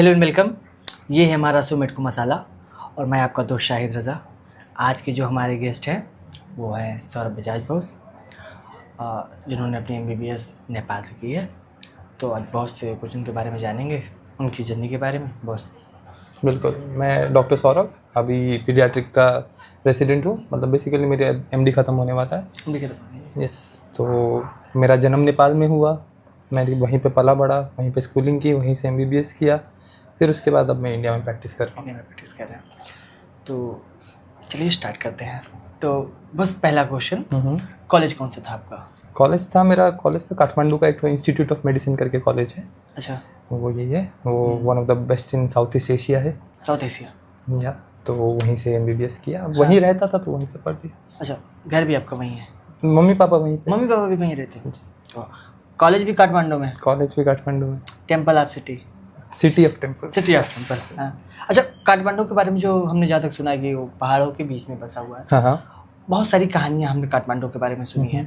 Hello and welcome. ये है हमारा सो मेट को मसाला और मैं आपका दोस्त शाहिद रज़ा। आज के जो हमारे गेस्ट हैं वो है सौरभ बजाज बॉस, जिन्होंने अपनी MBBS नेपाल से की है। तो आज बहुत से कुछ उनके बारे में जानेंगे, उनकी जर्नी के बारे में। बॉस बिल्कुल, मैं डॉक्टर सौरभ अभी पीडियाट्रिक का रेसिडेंट हूँ। मतलब बेसिकली मेरे MD ख़त्म होने वाला है। यस, तो मेरा जन्म नेपाल में हुआ, मैंने वहीं पे पला बड़ा, वहीं पे स्कूलिंग की, वहीं से MBBS किया। फिर उसके बाद अब मैं इंडिया में प्रैक्टिस कर रहा हूँ। तो चलिए स्टार्ट करते हैं। तो बस पहला क्वेश्चन, कॉलेज कौन सा था आपका? मेरा कॉलेज था काठमांडू का, एक इंस्टीट्यूट ऑफ मेडिसिन करके कॉलेज है। अच्छा, वो यही है, वो one of the best in south east Asia है। साउथ एशिया, या तो वहीं से MBBS किया। वहीं रहता था तो वहीं पे पढ़ लिया। अच्छा, घर भी आपका वहीं है? मम्मी पापा वहीं पे। मम्मी पापा भी वहीं रहते हैं? तो कॉलेज भी काठमांडू में? कॉलेज भी काठमांडू में। Temple of city of temple. हाँ। अच्छा, काठमांडू के बारे में जो हमने जहाँ तक सुना है कि वो पहाड़ों के बीच में बसा हुआ है। हाँ, बहुत सारी कहानियाँ हमने काठमांडू के बारे में सुनी है।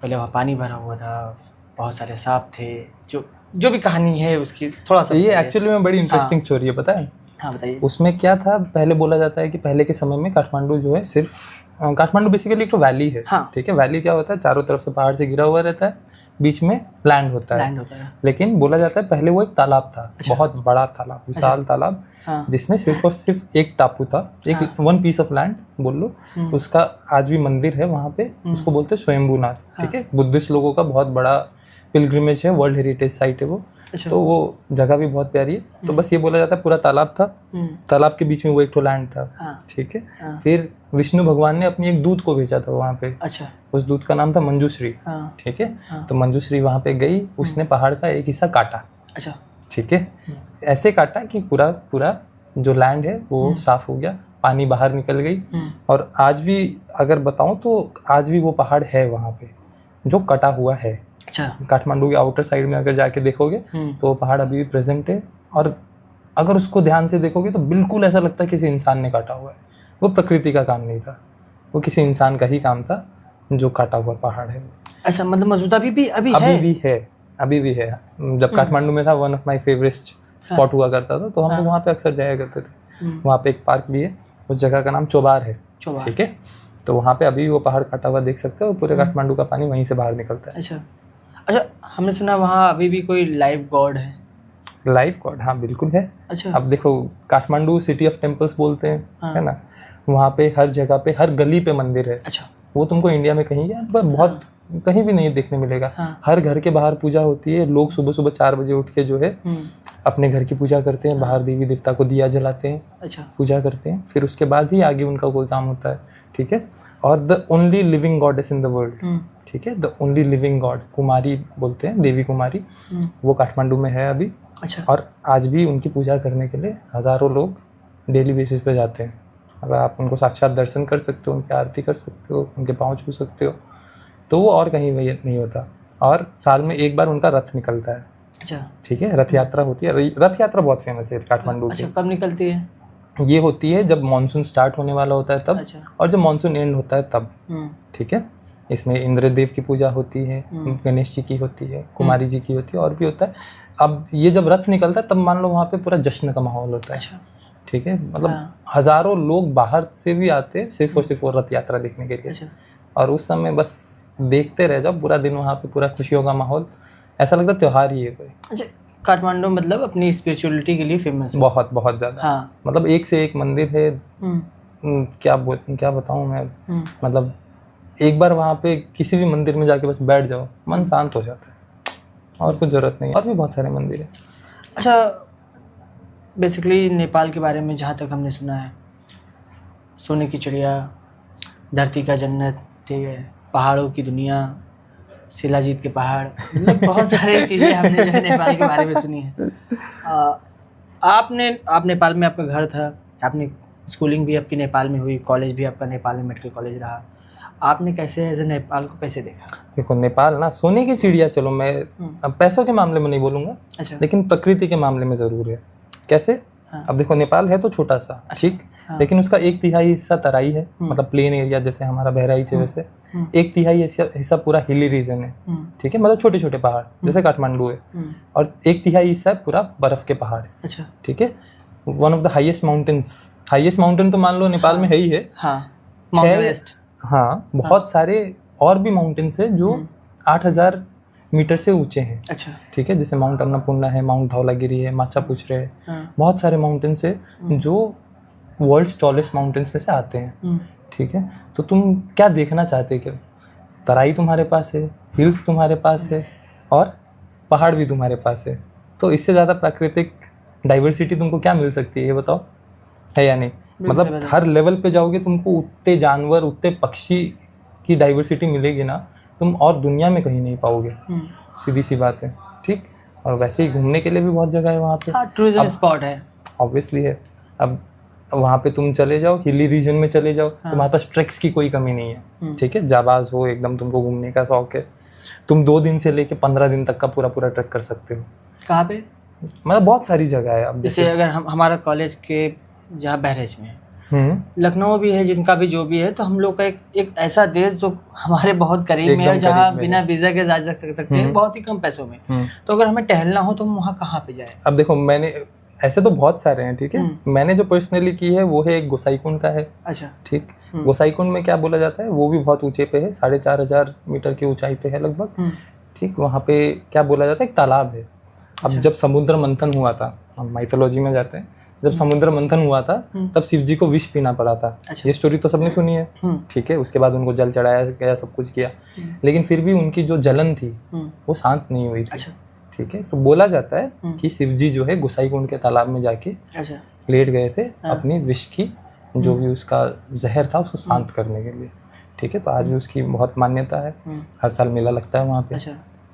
पहले वहाँ पानी भरा हुआ था, बहुत सारे सांप थे। जो भी कहानी है उसकी थोड़ा सा ये एक्चुअली में बड़ी इंटरेस्टिंग स्टोरी है, पता है? हाँ, बताइए। उसमें क्या था, पहले बोला जाता है कि पहले के समय में काठमांडू जो है सिर्फ काठमांडू बेसिकली एक तो वैली है। हाँ। ठीक है, वैली क्या होता है, चारों तरफ से पहाड़ से घिरा हुआ रहता है, बीच में लैंड होता है। लेकिन बोला जाता है पहले वो एक तालाब था। अच्छा। बहुत बड़ा तालाब, विशाल तालाब। हाँ। जिसमें सिर्फ और सिर्फ एक टापू था, एक वन पीस ऑफ लैंड बोल लो। उसका आज भी मंदिर है वहाँ पे, उसको बोलते हैं स्वयंभूनाथ। ठीक है, बुद्धिस्ट लोगों का बहुत बड़ा पिलग्रिमेज है, वर्ल्ड हेरिटेज साइट है वो। अच्छा। तो वो जगह भी बहुत प्यारी है। तो बस ये बोला जाता है पूरा तालाब था, तालाब के बीच में वो एक तो लैंड था। ठीक है। फिर विष्णु भगवान ने अपनी एक दूत को भेजा था वहाँ पे। अच्छा। उस दूत का नाम था मंजूश्री। ठीक है। तो मंजूश्री वहाँ पे गई, उसने पहाड़ का एक हिस्सा काटा। अच्छा। ठीक है, ऐसे काटा कि पूरा पूरा जो लैंड है वो साफ हो गया, पानी बाहर निकल गई। और आज भी अगर बताऊं तो आज भी वो पहाड़ है वहाँ पे जो कटा हुआ है। अच्छा। काठमांडू के आउटर साइड में अगर जाके देखोगे तो वो पहाड़ अभी भी प्रेजेंट है। और अगर उसको ध्यान से देखोगे तो बिल्कुल ऐसा लगता है किसी इंसान ने काटा हुआ है। वो प्रकृति का काम नहीं था, वो किसी इंसान का ही काम था जो काटा हुआ पहाड़ है। ऐसा मतलब मौजूदा अभी भी है। अभी भी है। जब काठमांडू में था, one of my favourite spot हुआ करता था, तो हम लोग वहाँ पे अक्सर जाया करते थे। वहाँ पे एक पार्क भी है, उस जगह का नाम चोबार है। ठीक है, तो वहाँ पे अभी भी वो पहाड़ काटा हुआ देख सकते हो। पूरे काठमांडू का पानी वहीं से बाहर निकलता है। अच्छा, हमने सुना वहाँ अभी भी कोई लाइव गॉड है? Live God? हाँ, बिल्कुल है। अच्छा। अब देखो, काठमांडू सिटी ऑफ टेम्पल्स बोलते हैं। हाँ। है ना, वहाँ पे हर जगह पे, हर गली पे मंदिर है। अच्छा। वो तुमको इंडिया में कहीं बहुत कहीं भी नहीं देखने मिलेगा। हाँ। हर घर के बाहर पूजा होती है। लोग सुबह सुबह 4 बजे उठ के जो है अपने घर की पूजा करते हैं। बाहर देवी देवता को दिया जलाते हैं। अच्छा। पूजा करते हैं, फिर उसके बाद ही आगे उनका कोई काम होता है। ठीक है। और the only living goddess in the world, ठीक है, द ओनली लिविंग गॉड, कुमारी बोलते हैं, देवी कुमारी, वो काठमांडू में है अभी। अच्छा। और आज भी उनकी पूजा करने के लिए हज़ारों लोग डेली बेसिस पे जाते हैं। अगर आप उनको साक्षात दर्शन कर सकते हो, उनकी आरती कर सकते हो, उनके पाँव छू सकते हो, तो वो और कहीं नहीं होता। और साल में एक बार उनका रथ निकलता है। अच्छा। ठीक है, रथ यात्रा होती है। रथ यात्रा बहुत फेमस है काठमांडू की। अच्छा, कब निकलती है? ये होती है जब मानसून स्टार्ट होने वाला होता है तब। अच्छा। और जब मानसून एंड होता है तब। ठीक है, इसमें इंद्रदेव की पूजा होती है, गणेश जी की होती है, कुमारी जी की होती है, और भी होता है। अब ये जब रथ निकलता है तब मान लो वहाँ पे पूरा जश्न का माहौल होता है। अच्छा। ठीक है, मतलब हजारों लोग बाहर से भी आते हैं सिर्फ और सिर्फ वो रथ यात्रा देखने के लिए। अच्छा। और उस समय बस देखते रह जाओ पूरा दिन, वहाँ पे पूरा खुशियों का माहौल, ऐसा लगता है त्योहार ही है कोई। अच्छा, काठमांडू मतलब अपनी स्पिरिचुअलिटी के लिए फेमस है। बहुत बहुत ज़्यादा। हाँ। मतलब एक से एक मंदिर है। क्या बताऊँ मैं, मतलब एक बार वहाँ पे किसी भी मंदिर में जाके बस बैठ जाओ, मन शांत हो जाता है, और कुछ ज़रूरत नहीं। और भी बहुत सारे मंदिर हैं। अच्छा, बेसिकली नेपाल के बारे में जहाँ तक हमने सुना है, सोने की चिड़िया, धरती का जन्नत, ठीक है, पहाड़ों की दुनिया, शिलाजीत के पहाड़, मतलब बहुत सारी चीज़ें हमने जो है नेपाल के बारे में सुनी है। आप नेपाल में, आपका घर था, आपने स्कूलिंग भी आपकी नेपाल में हुई, कॉलेज भी आपका नेपाल में मेडिकल कॉलेज रहा। आपने कैसे ऐसे नेपाल को कैसे देखा? देखो, नेपाल ना सोने की चिड़िया, चलो मैं पैसों के मामले में नहीं बोलूँगा। अच्छा। लेकिन प्रकृति के मामले में ज़रूर है। कैसे? अब देखो नेपाल है तो छोटा सा, ठीक, लेकिन उसका 1/3 हिस्सा तराई है, मतलब प्लेन एरिया जैसे हमारा बहराइच है वैसे 1/3 हिस्सा पूरा हिली रीजन है, ठीक है, मतलब छोटे छोटे पहाड़ जैसे काठमांडू है, और 1/3 हिस्सा पूरा बर्फ के पहाड़ है, ठीक है। One of the highest mountain तो मान लो नेपाल में है ही है, हाँ, बहुत सारे और भी माउंटेन्स है जो 8000 मीटर से ऊंचे हैं, अच्छा, ठीक है, जैसे माउंट अन्नपूर्णा है, माउंट धौलागिरी है, माचापुछरे है, बहुत सारे माउंटेन्स है जो वर्ल्ड्स टॉलेस्ट माउंटेन्स में से आते हैं, ठीक है। तो तुम क्या देखना चाहते हो? तराई तुम्हारे पास है, हिल्स तुम्हारे पास है, और पहाड़ भी तुम्हारे पास है, तो इससे ज़्यादा प्राकृतिक डाइवर्सिटी तुमको क्या मिल सकती है, ये बताओ, है या नहीं? मतलब हर लेवल पे जाओगे तुमको उतने जानवर, उतने पक्षी की डाइवर्सिटी मिलेगी ना, तुम और दुनिया में कहीं नहीं पाओगे, सीधी सी बात है, ठीक। और वैसे ही घूमने के लिए भी बहुत जगह है वहाँ पे, टूरिज्म स्पॉट है, ऑब्वियसली है। अब वहाँ पे तुम चले जाओ, हिली रीजन में चले जाओ, तुम्हारे पास ट्रैक्स की कोई कमी नहीं है, ठीक है, जाबाज हो एकदम, तुमको घूमने का शौक है, तुम 2 दिन से लेके 15 दिन तक का पूरा ट्रैक कर सकते हो। कहाँ पे? मतलब बहुत सारी जगह है। अब जैसे अगर हमारा कॉलेज के जहाँ बहराइच में लखनऊ भी है, जिनका भी जो भी है, तो हम लोग का एक ऐसा देश जो हमारे बहुत करीब में है, जहाँ बिना वीजा के जा सकते हैं बहुत ही कम पैसों में। तो अगर हमें टहलना हो तो हम वहाँ कहाँ पे जाए? अब देखो, मैंने ऐसे तो बहुत सारे हैं, ठीक है, मैंने जो पर्सनली की है वो है एक गोसाईकुंड का है, अच्छा, ठीक। गोसाईकुंड में क्या बोला जाता है, वो भी बहुत ऊंचे पे है, 4500 मीटर की ऊंचाई पे है लगभग, ठीक। वहाँ पे क्या बोला जाता है, एक तालाब है। अब जब समुद्र मंथन हुआ था, हम माइथोलॉजी में जाते हैं, जब समुद्र मंथन हुआ था तब शिव जी को विष पीना पड़ा था। अच्छा। ये स्टोरी तो सबने सुनी है, ठीक है। उसके बाद उनको जल चढ़ाया गया, सब कुछ किया, लेकिन फिर भी उनकी जो जलन थी वो शांत नहीं हुई थी। अच्छा। ठीक है, तो बोला जाता है कि शिव जी जो है गोसाईकुंड के तालाब में जाके लेट गए थे अपनी विष की, जो भी उसका जहर था उसको शांत करने के लिए, ठीक है। तो आज भी उसकी बहुत मान्यता है, हर साल मेला लगता है वहाँ पे,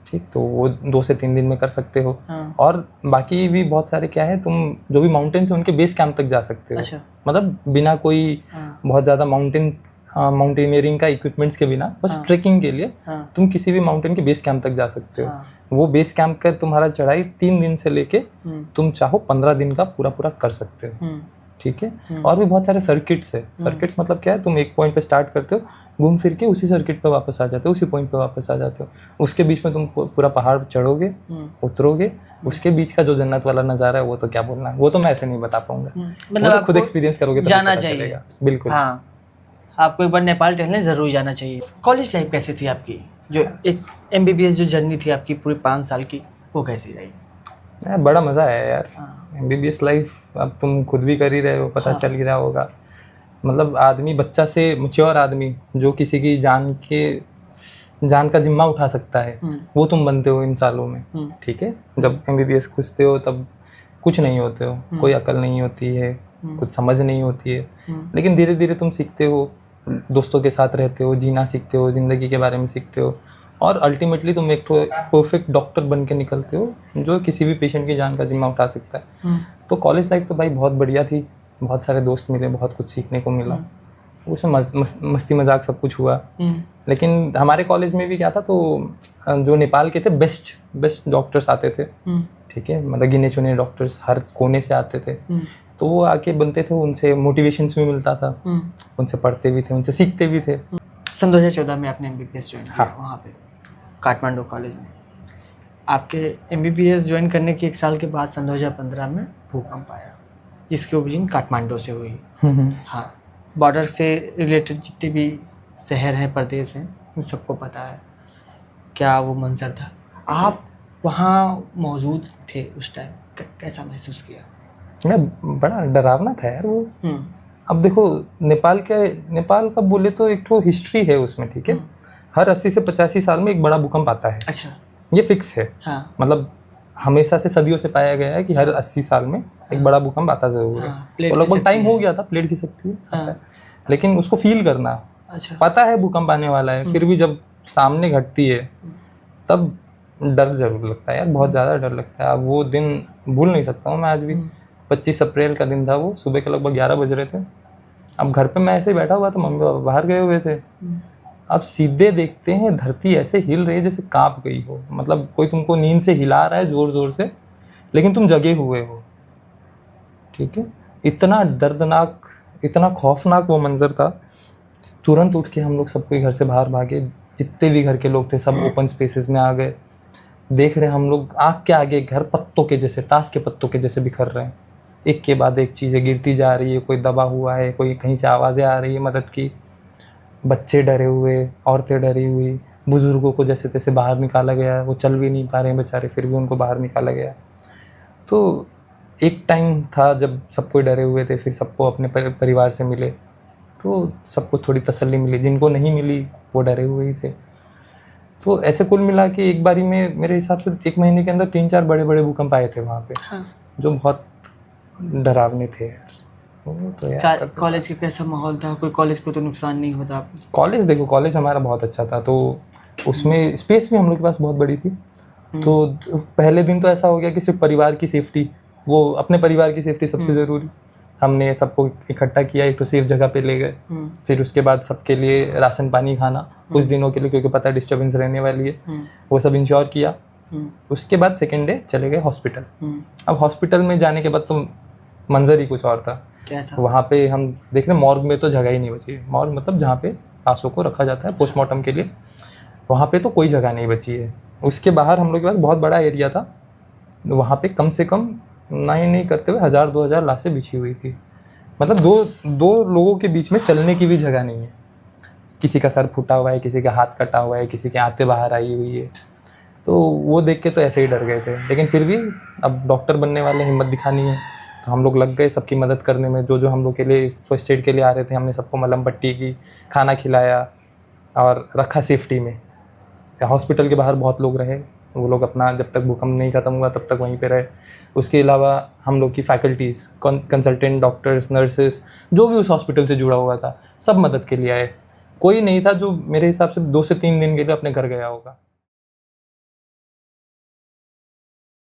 ठीक। तो वो 2 से 3 दिन में कर सकते हो। और बाकी भी बहुत सारे क्या है, तुम जो भी माउंटेन्स हैं उनके बेस कैंप तक जा सकते हो। अच्छा। मतलब बिना कोई बहुत ज़्यादा माउंटेनियरिंग का इक्विपमेंट्स के बिना, बस ट्रेकिंग के लिए तुम किसी भी माउंटेन के बेस कैंप तक जा सकते हो। वो बेस कैंप का तुम्हारा चढ़ाई 3 दिन से लेके तुम चाहो 15 दिन का पूरा कर सकते हो, ठीक है। और भी बहुत सारे सर्किट्स है। सर्किट्स मतलब क्या है, तुम एक पॉइंट पे स्टार्ट करते हो, घूम फिर के उसी सर्किट पे वापस आ जाते हो, उसी पॉइंट पे वापस आ जाते हो। उसके बीच में तुम पूरा पहाड़ चढ़ोगे, उतरोगे, उसके बीच का जो जन्नत वाला नज़ारा है वो तो क्या बोलना है, वो तो मैं ऐसे नहीं बता पाऊंगा, मतलब तो खुद एक्सपीरियंस करोगे तो जाना चाहिए। बिल्कुल, हाँ, आपको एक बार नेपाल टहलने जरूर जाना चाहिए। कॉलेज लाइफ कैसी थी आपकी? जो एक MBBS जो जर्नी थी आपकी पूरी 5 साल की, वो कैसी रही? बड़ा मज़ा आया यार। MBBS लाइफ अब तुम खुद भी कर ही रहे हो, पता चल ही रहा होगा। मतलब आदमी, बच्चा से मैच्योर आदमी जो किसी की जान का जिम्मा उठा सकता है, वो तुम बनते हो इन सालों में, ठीक है। जब MBBS घुसते हो तब कुछ नहीं होते हो, कोई अकल नहीं होती है, कुछ समझ नहीं होती है, लेकिन धीरे धीरे तुम सीखते हो, दोस्तों के साथ रहते हो, जीना सीखते हो, ज़िंदगी के बारे में सीखते हो, और अल्टीमेटली तुम एक परफेक्ट डॉक्टर बन के निकलते हो जो किसी भी पेशेंट की जान का जिम्मा उठा सकता है। तो कॉलेज लाइफ तो भाई बहुत बढ़िया थी, बहुत सारे दोस्त मिले, बहुत कुछ सीखने को मिला, उसमें मस्ती मजाक सब कुछ हुआ। लेकिन हमारे कॉलेज में भी क्या था, तो जो नेपाल के थे बेस्ट डॉक्टर्स आते थे, ठीक है, मतलब गिने चुने डॉक्टर्स हर कोने से आते थे, तो वो आके बनते थे, उनसे मोटिवेशंस भी मिलता था, उनसे पढ़ते भी थे, उनसे सीखते भी थे। सन 2014 में आपने MBBS ज्वाइन किया, वहाँ पे काठमांडू कॉलेज में। आपके MBBS ज्वाइन करने के 1 साल के बाद सन 2015 में भूकंप आया, जिसकी ओरिजिन काठमांडू से हुई। हाँ, बॉर्डर से रिलेटेड जितने भी शहर हैं, प्रदेश हैं, उन सबको पता है क्या वो मंजर था। आप वहाँ मौजूद थे उस टाइम, कैसा महसूस किया? बड़ा डरावना था यार वो। अब देखो, नेपाल का बोले तो एक तो हिस्ट्री है उसमें, ठीक है। हर 80 से 85 साल में एक बड़ा भूकंप आता है। अच्छा। ये फिक्स है। हाँ। मतलब हमेशा से, सदियों से पाया गया है कि हर 80 साल में एक बड़ा भूकंप आता जरूर है। तो लगभग टाइम हो गया था, प्लेट खिसकती है, आता है। लेकिन उसको फील करना, पता है भूकंप आने वाला है, फिर भी जब सामने घटती है तब डर जरूर लगता है यार, बहुत ज़्यादा डर लगता है। अब वो दिन भूल नहीं सकता हूँ मैं आज भी। 25 अप्रैल का दिन था वो, सुबह के लगभग 11 बज रहे थे। अब घर पे मैं ऐसे ही बैठा हुआ था, मम्मी पापा बाहर गए हुए थे। अब सीधे देखते हैं धरती ऐसे हिल रही है जैसे कांप गई हो, मतलब कोई तुमको नींद से हिला रहा है जोर जोर से, लेकिन तुम जगे हुए हो, ठीक है, इतना दर्दनाक, इतना खौफनाक वो मंजर था। तुरंत उठ के हम लोग सब कोई घर से बाहर भागे, जितने भी घर के लोग थे सब ओपन स्पेसेस में आ गए। देख रहे हम लोग आँख के आगे घर पत्तों के जैसे, ताश के पत्तों के जैसे बिखर रहे हैं, एक के बाद एक चीज़ें गिरती जा रही है, कोई दबा हुआ है, कोई कहीं से आवाज़ें आ रही है मदद की, बच्चे डरे हुए, औरतें डरी हुई, बुज़ुर्गों को जैसे तैसे बाहर निकाला गया, वो चल भी नहीं पा रहे हैं बेचारे, फिर भी उनको बाहर निकाला गया। तो एक टाइम था जब सब कोई डरे हुए थे, फिर सबको अपने परिवार से मिले तो सबको थोड़ी तसल्ली मिली, जिनको नहीं मिली वो डरे हुए ही थे। तो ऐसे कुल मिला के एक बारी में मेरे हिसाब से 1 महीने के अंदर 3-4 बड़े बड़े भूकंप आए थे वहाँ पे। हाँ। जो बहुत डरावने थे। तो यार कॉलेज का कैसा माहौल था? कोई कॉलेज को तो नुकसान नहीं होता? कॉलेज देखो, कॉलेज हमारा बहुत अच्छा था, तो उसमें स्पेस भी हम लोग के पास बहुत बड़ी थी। तो पहले दिन तो ऐसा हो गया कि सिर्फ परिवार की सेफ्टी, वो अपने परिवार की सेफ्टी सबसे ज़रूरी। हमने सबको इकट्ठा किया, एक तो सेफ जगह पे ले गए, फिर उसके बाद सबके लिए राशन पानी खाना कुछ दिनों के लिए, क्योंकि पता है डिस्टर्बेंस रहने वाली है, वो सब इंश्योर किया। उसके बाद सेकेंड डे चले गए हॉस्पिटल। अब हॉस्पिटल में जाने के बाद तो मंजर ही कुछ और था। वहाँ पे हम देख रहे मॉर्ग में तो जगह ही नहीं बची है। मॉर्ग मतलब जहाँ पे लाशों को रखा जाता है पोस्टमार्टम के लिए, वहाँ पे तो कोई जगह नहीं बची है। उसके बाहर हम लोग के पास बहुत बड़ा एरिया था, वहाँ पे कम से कम नहीं करते हुए 1000-2000 लाशें बिछी हुई थी। मतलब दो लोगों के बीच में चलने की भी जगह नहीं है। किसी का सर फूटा हुआ है, किसी का हाथ कटा हुआ है, किसी के आंतें बाहर आई हुई है। तो वो देख के तो ऐसे ही डर गए थे, लेकिन फिर भी अब डॉक्टर बनने वाले, हिम्मत दिखानी है, तो हम लोग लग गए सबकी मदद करने में। जो हम लोग के लिए फर्स्ट एड के लिए आ रहे थे, हमने सबको मलहम पट्टी की, खाना खिलाया और रखा सेफ्टी में। हॉस्पिटल के बाहर बहुत लोग रहे, वो लोग अपना जब तक भूकंप नहीं ख़त्म हुआ तब तक वहीं पे रहे। उसके अलावा हम लोग की फैकल्टीज़, कंसल्टेंट डॉक्टर्स, नर्सेस, जो भी उस हॉस्पिटल से जुड़ा हुआ था, सब मदद के लिए आए। कोई नहीं था जो मेरे हिसाब से 2 से 3 दिन के लिए अपने घर गया होगा।